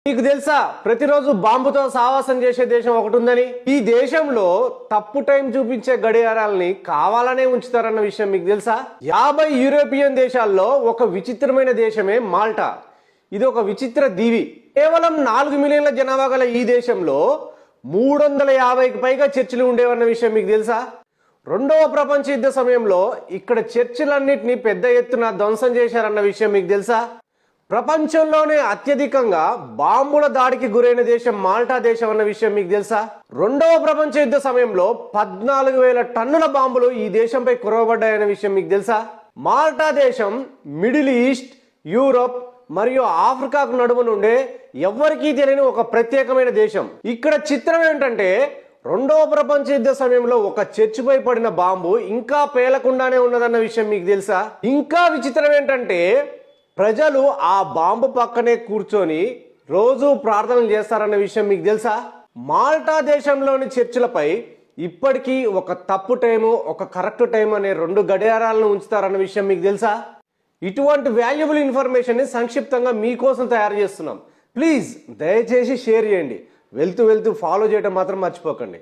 మీకు తెలుసా ప్రతిరోజు బాంబుతో సావాసం చేసే దేశం ఒకటి ఉందని? ఈ దేశంలో తప్పు టైం చూపించే గడియారాలని కావాలనే ఉంచుతారన్న విషయం మీకు తెలుసా? 50 యూరోపియన్ దేశాల్లో ఒక విచిత్రమైన దేశమే మాల్టా. ఇది ఒక విచిత్ర దీవి. కేవలం 4 మిలియన్ల జనాభా గల ఈ దేశంలో 350కి పైగా చర్చిలు ఉండేవన్న విషయం మీకు తెలుసా? రెండవ ప్రపంచ యుద్ధ సమయంలో ఇక్కడ చర్చిలన్నింటినీ పెద్ద ఎత్తున ధ్వంసం చేశారన్న విషయం మీకు తెలుసా? ప్రపంచంలోనే అత్యధికంగా బాంబుల దాడికి గురైన దేశం మాల్టా దేశం అన్న విషయం మీకు తెలుసా? రెండవ ప్రపంచ యుద్ధ సమయంలో 14,000 టన్నుల బాంబులు ఈ దేశంపై కురవబడ్డాయన్న విషయం మీకు తెలుసా? మాల్టా దేశం మిడిల్ ఈస్ట్, యూరోప్ మరియు ఆఫ్రికాకు నడుమ నుండే ఎవ్వరికీ తెలియని ఒక ప్రత్యేకమైన దేశం. ఇక్కడ చిత్రం ఏంటంటే రెండవ ప్రపంచ యుద్ధ సమయంలో ఒక చర్చిపై పడిన బాంబు ఇంకా పేలకుండానే ఉన్నదన్న విషయం మీకు తెలుసా? ఇంకా విచిత్రం ఏంటంటే ప్రజలు ఆ బాంబు పక్కనే కూర్చొని రోజు ప్రార్థనలు చేస్తారన్న విషయం మీకు తెలుసా? మాల్టా దేశంలోని చర్చిలపై ఇప్పటికీ ఒక తప్పు టైము, ఒక కరెక్ట్ టైం అనే 2 గడియారాలను ఉంచుతారన్న విషయం మీకు తెలుసా? ఇటువంటి వాల్యుబుల్ ఇన్ఫర్మేషన్ ని సంక్షిప్తంగా మీకోసం తయారు చేస్తున్నాం. ప్లీజ్ దయచేసి షేర్ చేయండి. వెళ్తూ ఫాలో చేయడం మాత్రం మర్చిపోకండి.